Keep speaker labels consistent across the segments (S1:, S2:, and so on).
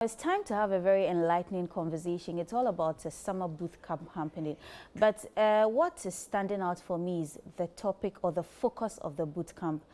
S1: It's time to have a very enlightening conversation. It's all about a summer boot camp happening. But what is standing out for me is the topic or the focus of the boot camp.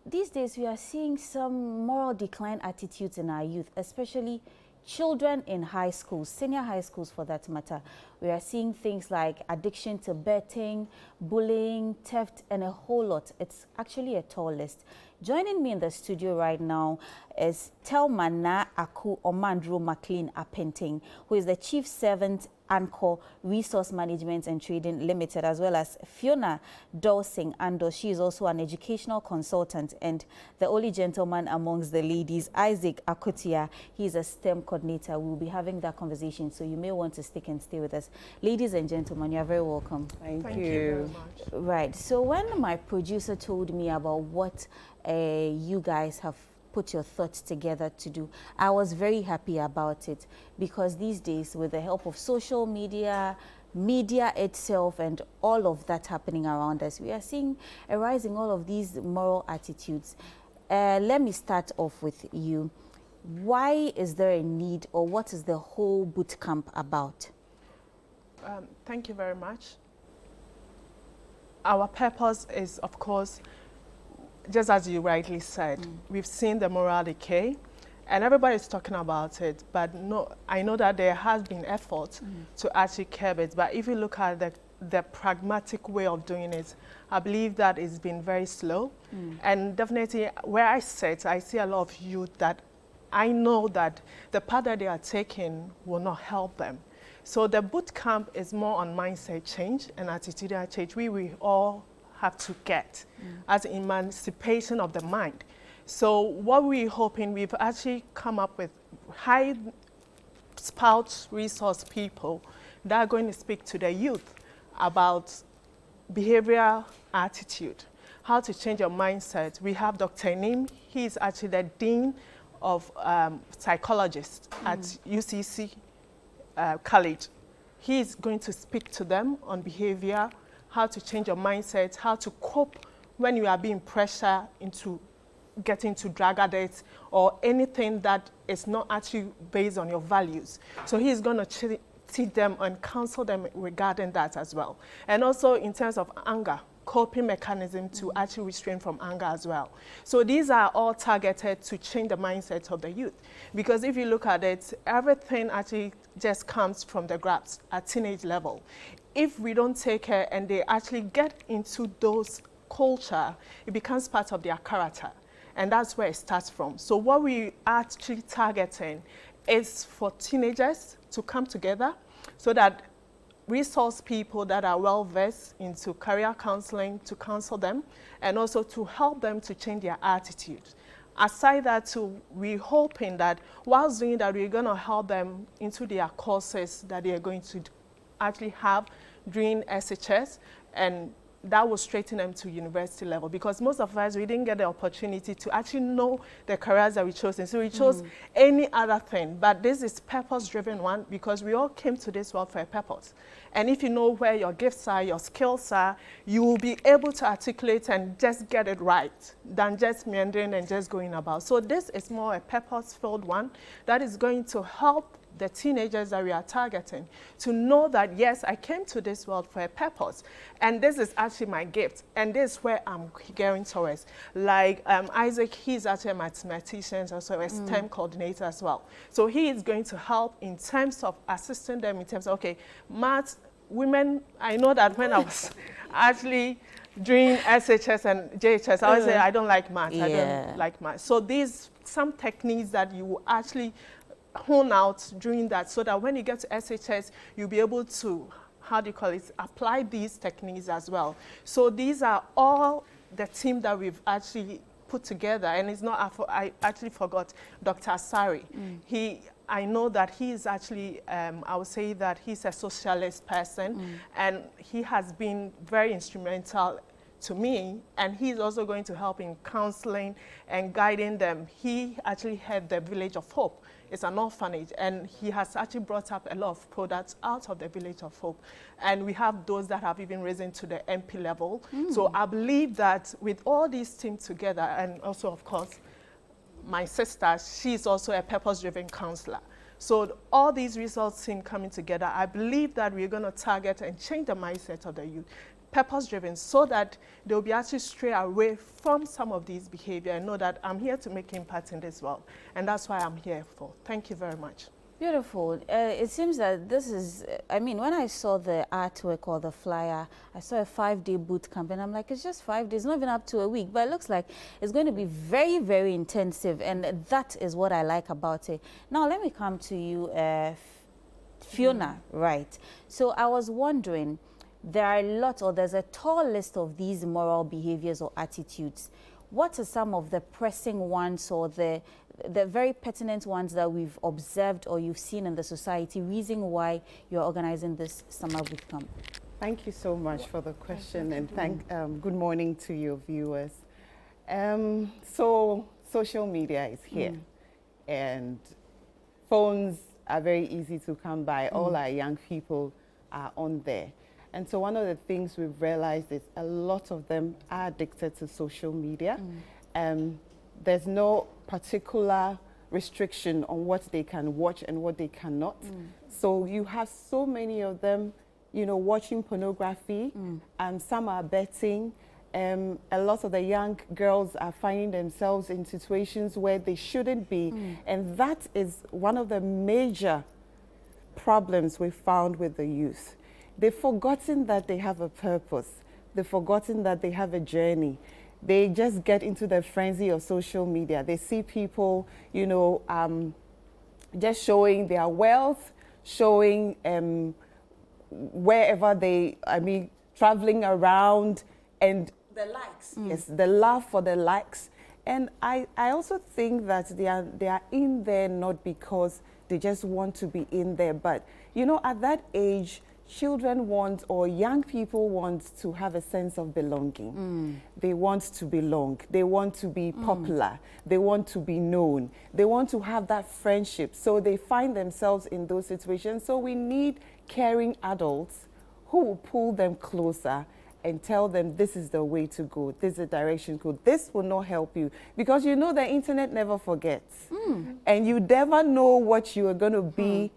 S1: These days, we are seeing some moral decline attitudes in our youth, especially children in high schools, senior high schools for that matter. We are seeing things like addiction to betting, bullying, theft, and a whole lot. It's actually a tall list. Joining me in the studio right now is Telmana Aku Omandro McLean Apenting, who is the Chief Servant Anchor Resource Management and Trading Limited, as well as Fiona Dawsing Ando. She is also an educational consultant, and the only gentleman amongst the ladies, Isaac Akotia. He is a STEM coordinator. We will be having that conversation, so you may want to stick and stay with us. Ladies and gentlemen, you are very welcome.
S2: Thank you very much.
S1: Right. So when my producer told me about what you guys have put your thoughts together to do, I was very happy about it, because these days, with the help of social media, media itself, and all of that happening around us, we are seeing a rise in all of these moral attitudes. Let me start off with you. Why is there a need, or what is the whole boot camp about?
S2: Thank you very much. Our purpose is, of course, just as you rightly said, we've seen the moral decay, and everybody's talking about it, but no, I know that there has been effort to actually curb it, but if you look at the pragmatic way of doing it, I believe that it's been very slow, and definitely where I sit, I see a lot of youth that I know that the path that they are taking will not help them. So the boot camp is more on mindset change and attitudinal change. We all have to get as emancipation of the mind. So what we're hoping, we've actually come up with high spout resource people that are going to speak to the youth about behavioral attitude, how to change your mindset. We have Dr. Nim. He is actually the Dean of Psychologists at UCC College. He is going to speak to them on behavior, how to change your mindset, how to cope when you are being pressured into getting to drug addicts or anything that is not actually based on your values. So he's going to teach them and counsel them regarding that as well. And also in terms of anger, coping mechanism to actually restrain from anger as well. So these are all targeted to change the mindset of the youth. Because if you look at it, everything actually just comes from the grasp at teenage level. If we don't take care and they actually get into those culture, it becomes part of their character. And that's where it starts from. So what we are actually targeting is for teenagers to come together so that resource people that are well-versed into career counseling to counsel them and also to help them to change their attitude. Aside that too, we're hoping that whilst doing that, we're going to help them into their courses that they are going to actually have during SHS, and that will straighten them to university level, because most of us, we didn't get the opportunity to actually know the careers that we chose. And so we chose any other thing, but this is purpose-driven one, because we all came to this world for a purpose. And if you know where your gifts are, your skills are, you will be able to articulate and just get it right than just meandering and just going about. So this is more a purpose-filled one that is going to help the teenagers that we are targeting to know that, yes, I came to this world for a purpose, and this is actually my gift, and this is where I'm going towards. Like Isaac, he's actually a mathematician, also a STEM coordinator as well. So he is going to help in terms of assisting them in terms of, okay, maths, women, I know that when I was actually doing SHS and JHS, I always say, I don't like maths, I don't like maths. So these, some techniques that you will actually hone out during that, so that when you get to SHS, you'll be able to, how do you call it, apply these techniques as well. So these are all the team that we've actually put together, and it's not, I actually forgot Dr. Asari. I know that he is actually, I would say that he's a socialist person, and he has been very instrumental to me, and he's also going to help in counseling and guiding them. He actually had the Village of Hope. It's an orphanage, and he has actually brought up a lot of products out of the Village of Hope. And we have those that have even risen to the MP level. So I believe that with all these teams together, and also, of course, my sister, she's also a purpose-driven counselor. So all these results seem coming together. I believe that we're going to target and change the mindset of the youth, purpose-driven, so that they'll be able to stray away from some of these behavior and know that I'm here to make impact in this world. And that's why I'm here for. Thank you very much.
S1: Beautiful. It seems that this is, I mean, when I saw the artwork or the flyer, I saw a 5-day boot camp, and I'm like, it's just 5 days, not even up to a week, but it looks like it's going to be very, very intensive, and that is what I like about it. Now, let me come to you, Fiona, right? So I was wondering, there are a lot, or there's a tall list of these moral behaviors or attitudes. What are some of the pressing ones or the very pertinent ones that we've observed or you've seen in the society, reason why you're organizing this summer boot camp?
S3: Thank you so much for the question, and good morning to your viewers. So social media is here, and phones are very easy to come by. All our young people are on there. And so one of the things we've realized is a lot of them are addicted to social media. There's no particular restriction on what they can watch and what they cannot. So you have so many of them, you know, watching pornography, and some are betting. A lot of the young girls are finding themselves in situations where they shouldn't be. And that is one of the major problems we found with the youth. They've forgotten that they have a purpose. They've forgotten that they have a journey. They just get into the frenzy of social media. They see people, you know, just showing their wealth, showing wherever they, traveling around, and the likes. Yes, the love for the likes. And I also think that they are in there not because they just want to be in there, but, you know, at that age, children want, or young people want to have a sense of belonging. They want to belong. They want to be popular. They want to be known. They want to have that friendship. So they find themselves in those situations. So we need caring adults who will pull them closer and tell them this is the way to go, this is the direction to go. This will not help you, because you know the internet never forgets. And you never know what you are going to be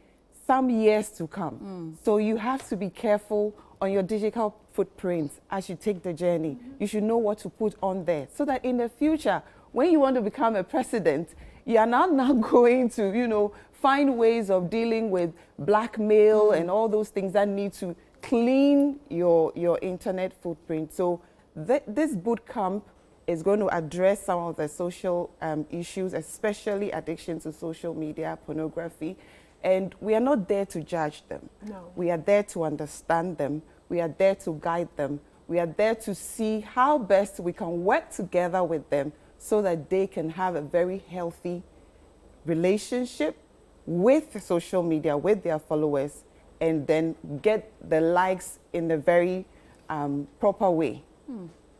S3: some years to come. So you have to be careful on your digital footprint as you take the journey. You should know what to put on there, so that in the future, when you want to become a president, you are not now going to, you know, find ways of dealing with blackmail and all those things that need to clean your internet footprint. So this boot camp is going to address some of the social issues, especially addiction to social media, pornography. And we are not there to judge them. No. We are there to understand them. We are there to guide them. We are there to see how best we can work together with them so that they can have a very healthy relationship with social media, with their followers, and then get the likes in a very proper way.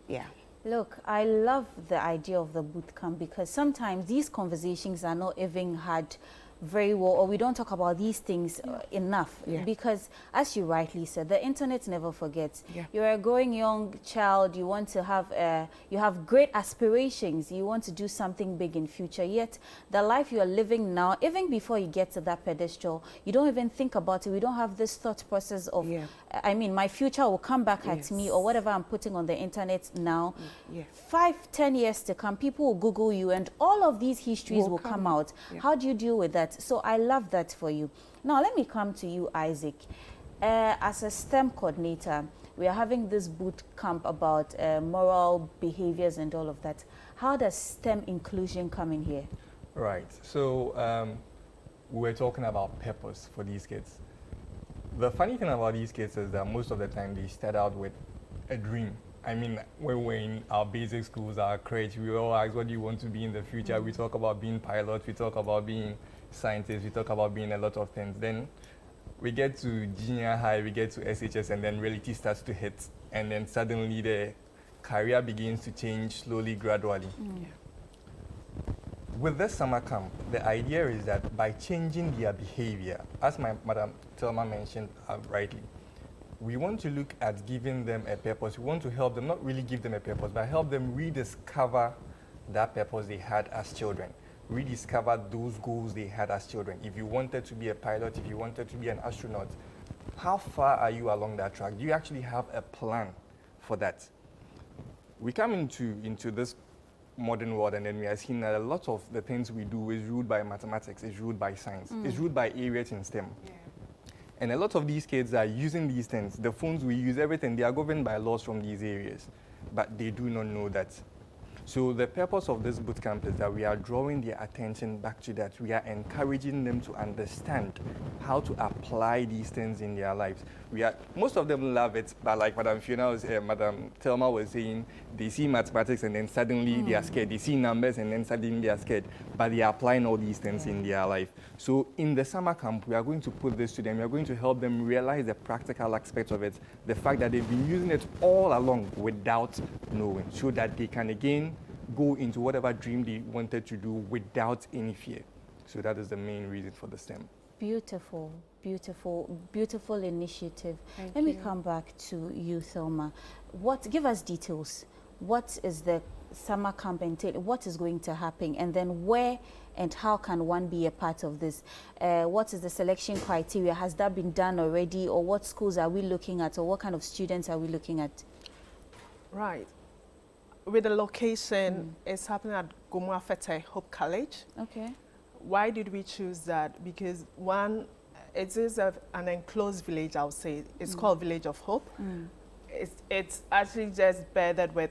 S3: Yeah.
S1: Look, I love the idea of the boot camp, because sometimes these conversations are not even had very well, or we don't talk about these things enough, because as you rightly said, the internet never forgets. You're a growing young child, you want to have you have great aspirations, you want to do something big in future, yet the life you are living now, even before you get to that pedestal, you don't even think about it. We don't have this thought process of I mean, my future will come back at me, or whatever I'm putting on the internet now. 5-10 years to come, people will Google you and all of these histories will come out. How do you deal with that? So I love that for you. Now let me come to you, Isaac. As a STEM coordinator, we are having this boot camp about moral behaviors and all of that. How does STEM inclusion come in here?
S4: Right. So we were talking about purpose for these kids. The funny thing about these kids is that most of the time they start out with a dream. I mean, when we're in our basic schools, our crèche, we all ask, what do you want to be in the future? We talk about being pilots, we talk about being scientists, we talk about being a lot of things. Then we get to junior high, we get to SHS, and then reality starts to hit. And then suddenly the career begins to change slowly, gradually. With this summer camp, the idea is that by changing their behavior, as my Madam Thelma mentioned rightly, we want to look at giving them a purpose. We want to help them, not really give them a purpose, but help them rediscover that purpose they had as children. rediscover those goals they had as children. If you wanted to be a pilot, if you wanted to be an astronaut, how far are you along that track? Do you actually have a plan for that? We come into this modern world, and then we are seeing that a lot of the things we do is ruled by mathematics, is ruled by science, is ruled by areas in STEM. Yeah. And a lot of these kids are using these things, the phones we use, everything, they are governed by laws from these areas, but they do not know that. So the purpose of this bootcamp is that we are drawing their attention back to that. We are encouraging them to understand how to apply these things in their lives. Most of them love it, but like Madam Thelma was saying, they see mathematics and then suddenly they are scared. They see numbers and then suddenly they are scared, but they are applying all these things in their life. So in the summer camp, we are going to put this to them. We are going to help them realize the practical aspect of it, the fact that they've been using it all along without knowing, so that they can again go into whatever dream they wanted to do without any fear. So that is the main reason for the STEM.
S1: Beautiful, beautiful, beautiful initiative.
S3: Thank
S1: Let
S3: you.
S1: me come back to you, Thelma. Give us details. What is the summer camp entail? What is going to happen? And then where and how can one be a part of this? What is the selection criteria? Has that been done already? Or what schools are we looking at? Or what kind of students are we looking at?
S2: Right. With the location, it's happening at Gomuafete Hope College.
S1: Okay.
S2: Why did we choose that? Because one, it is an enclosed village, I would say. It's called Village of Hope. It's actually just bedded with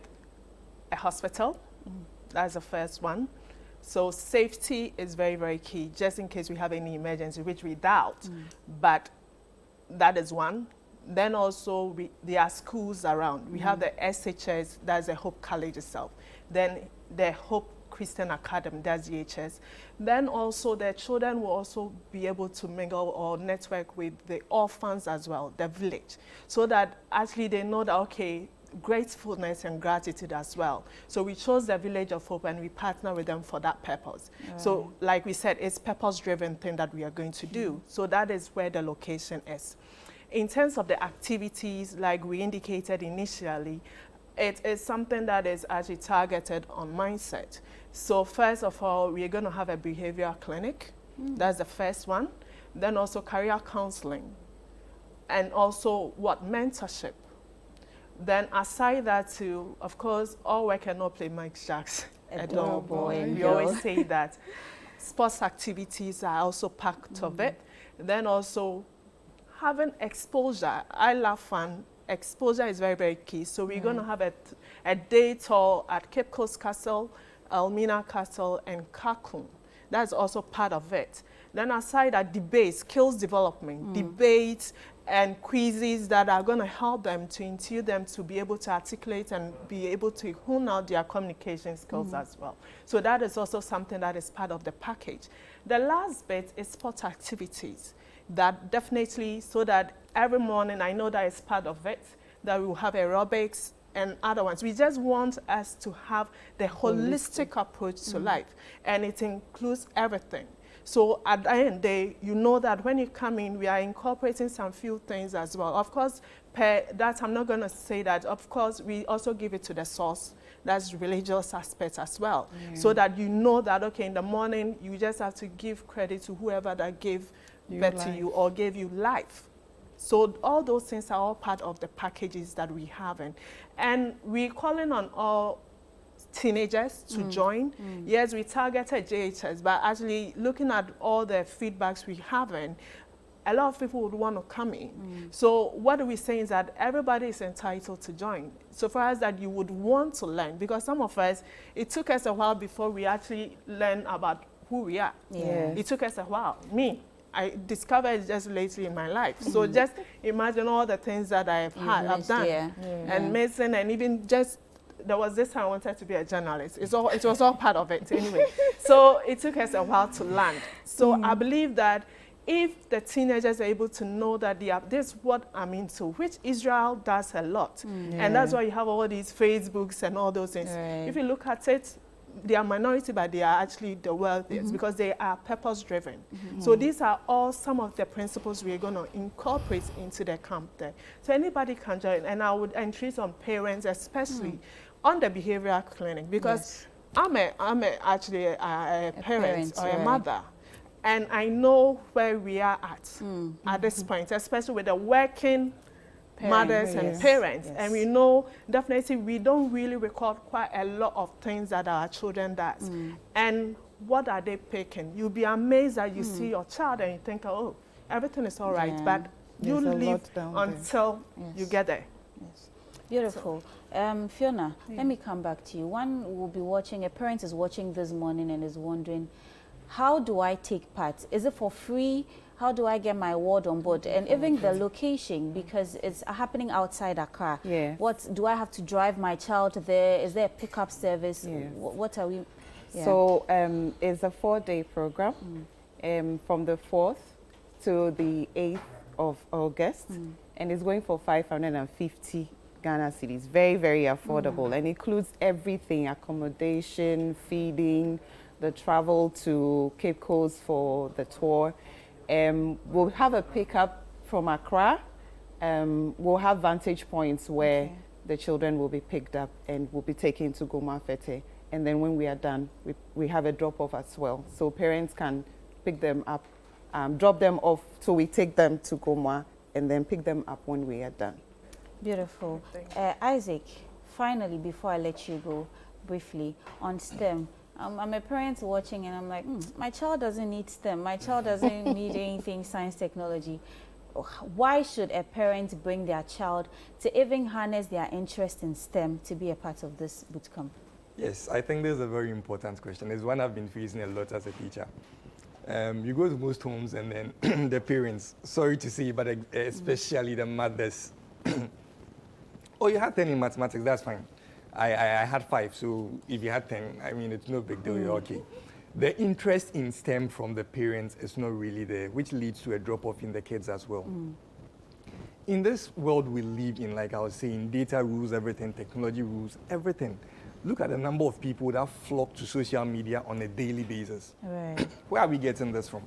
S2: a hospital. That's the first one. So safety is very, very key, just in case we have any emergency, which we doubt. But that is one. Then also, there are schools around. We have the SHS, that's the Hope College itself. Then the Hope Christian Academy, that's JHS. Then also, the children will also be able to mingle or network with the orphans as well, the village, so that actually they know that, okay, gratefulness and gratitude as well. So we chose the Village of Hope and we partner with them for that purpose. So like we said, it's purpose-driven thing that we are going to do. So that is where the location is. In terms of the activities, like we indicated initially, it is something that is actually targeted on mindset. So first of all, we're going to have a behavioral clinic. That's the first one. Then also career counseling. And also mentorship. Then aside that too, of course, all work and no play makes Jacks. We always say that. Sports activities are also part of it. Then also having exposure. I love fun. Exposure is very, very key. So we're going to have a day tour at Cape Coast Castle, Elmina Castle, and Kakun. That's also part of it. Then aside that, debates, skills development, debates and quizzes that are going to help them to instill them to be able to articulate and be able to hone out their communication skills as well. So that is also something that is part of the package. The last bit is sport activities. That definitely, so that every morning, I know that it's part of it, that we will have aerobics and other ones. We just want us to have the holistic approach to life, and it includes everything. So at the end of the day, you know that when you come in, we are incorporating some few things as well. Of course, per that, I'm not going to say that. Of course, we also give it to the source. That's religious aspect as well. So that you know that, okay, in the morning, you just have to give credit to whoever that gave birth to you or gave you life. So all those things are all part of the packages that we have. And we're calling on all teenagers to join. Yes, we targeted JHS, but actually looking at all the feedbacks we have, a lot of people would want to come in. So what we say is that everybody is entitled to join. So for us that you would want to learn, because some of us, it took us a while before we actually learn about who we are. It took us a while. Me, I discovered it just lately in my life. So just imagine all the things that I've done. And medicine, and even just, there was this time I wanted to be a journalist. It was all part of it anyway. So it took us a while to land. So I believe that if the teenagers are able to know that this is what I'm into, which Israel does a lot. And that's why you have all these Facebooks and all those things. If you look at it, they are minority, but they are actually the wealthiest because they are purpose-driven. So these are all some of the principles we're going to incorporate into the camp there. So anybody can join, and I would entreat on parents, especially on the behavioral clinic, because I'm actually a parent or a
S1: right.
S2: mother, and I know where we are at this point, especially with the working mothers and
S3: Yes.
S2: parents.
S3: Yes.
S2: And we know definitely we don't really record quite a lot of things that our children does. And what are they picking? You'll be amazed that you see your child and you think, oh, everything is all right.
S1: Yeah.
S2: But you
S3: There's a
S2: live
S3: lot down there.
S2: until you
S1: Yes.
S2: get there.
S1: Yes. Beautiful. Fiona, let me come back to you. One will be watching, a parent is watching this morning and is wondering, how do I take part? Is it for free? How do I get my ward on board? And even the location, because it's happening outside Accra.
S3: Yeah.
S1: What, do I have to drive my child there? Is there a pickup service?
S3: Yes.
S1: What are we? Yeah.
S3: So it's a 4-day program from the 4th to the 8th of August, and it's going for 550 Ghana cedis. Very, very affordable, and includes everything: accommodation, feeding, the travel to Cape Coast for the tour. We'll have a pickup from Accra. We'll have vantage points where the children will be picked up and will be taken to Goma Fete. And then when we are done, we have a drop-off as well. So parents can pick them up, drop them off, so we take them to Goma and then pick them up when we are done.
S1: Beautiful. Isaac, finally, before I let you go briefly, on STEM, I'm a parent watching and I'm like, my child doesn't need STEM. My child doesn't need anything science, technology. Why should a parent bring their child to even harness their interest in STEM to be a part of this bootcamp?
S4: Yes, I think this is a very important question. It's one I've been facing a lot as a teacher. You go to most homes and then the parents, sorry to say, but especially the mothers, oh, you had 10 in mathematics, that's fine. I had 5, so if you had 10, I mean, it's no big deal, you're okay. The interest in STEM from the parents is not really there, which leads to a drop-off in the kids as well. In this world we live in, like I was saying, data rules everything, technology rules everything. Look at the number of people that flock to social media on a daily basis.
S1: Right.
S4: Where are we getting this from?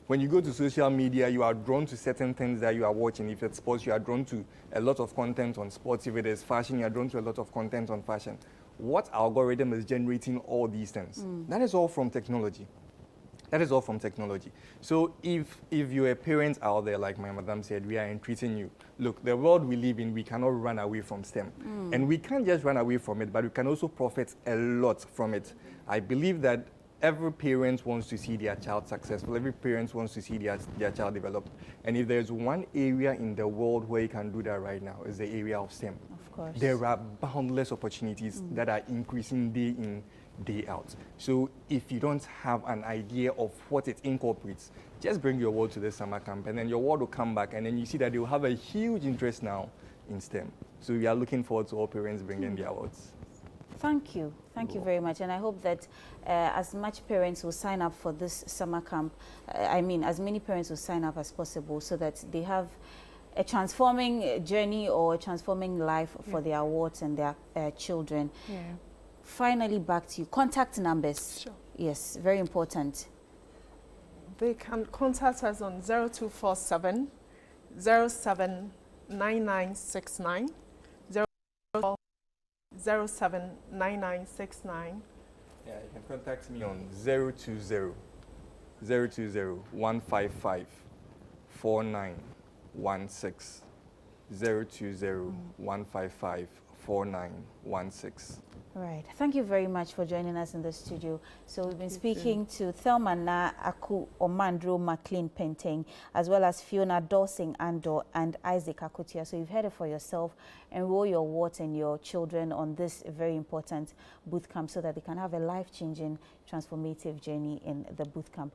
S4: When you go to social media, you are drawn to certain things that you are watching. If it's sports, you are drawn to a lot of content on sports. If it is fashion, you are drawn to a lot of content on fashion. What algorithm is generating all these things? That is all from technology. That is all from technology. So if you're a parent out there, like my madam said, we are entreating you. Look, the world we live in, we cannot run away from STEM. And we can't just run away from it, but we can also profit a lot from it. I believe that every parent wants to see their child successful. Every parent wants to see their child developed. And if there's one area in the world where you can do that right now, is the area of STEM.
S1: Of course.
S4: There are boundless opportunities that are increasing day in, day out. So if you don't have an idea of what it incorporates, just bring your ward to the summer camp, and then your ward will come back, and then you see that they will have a huge interest now in STEM. So we are looking forward to all parents bringing their wards.
S1: Thank you. Thank you very much. And I hope that as much parents will sign up for this summer camp, as many parents will sign up as possible so that they have a transforming journey or a transforming life for their wards and their children.
S3: Yeah.
S1: Finally, back to you. Contact numbers.
S2: Sure.
S1: Yes, very important.
S2: They can contact us on 0247 079969 079969.
S4: Yeah, you can contact me on 020 155 4916. 020 155 4916.
S1: Right. Thank you very much for joining us in the studio. So we've been speaking to Thelma Na Aku Omandro McLean Penteng, as well as Fiona Dawson Andor and Isaac Akutia. So you've heard it for yourself. Enroll your wards and your children on this very important bootcamp so that they can have a life-changing, transformative journey in the bootcamp.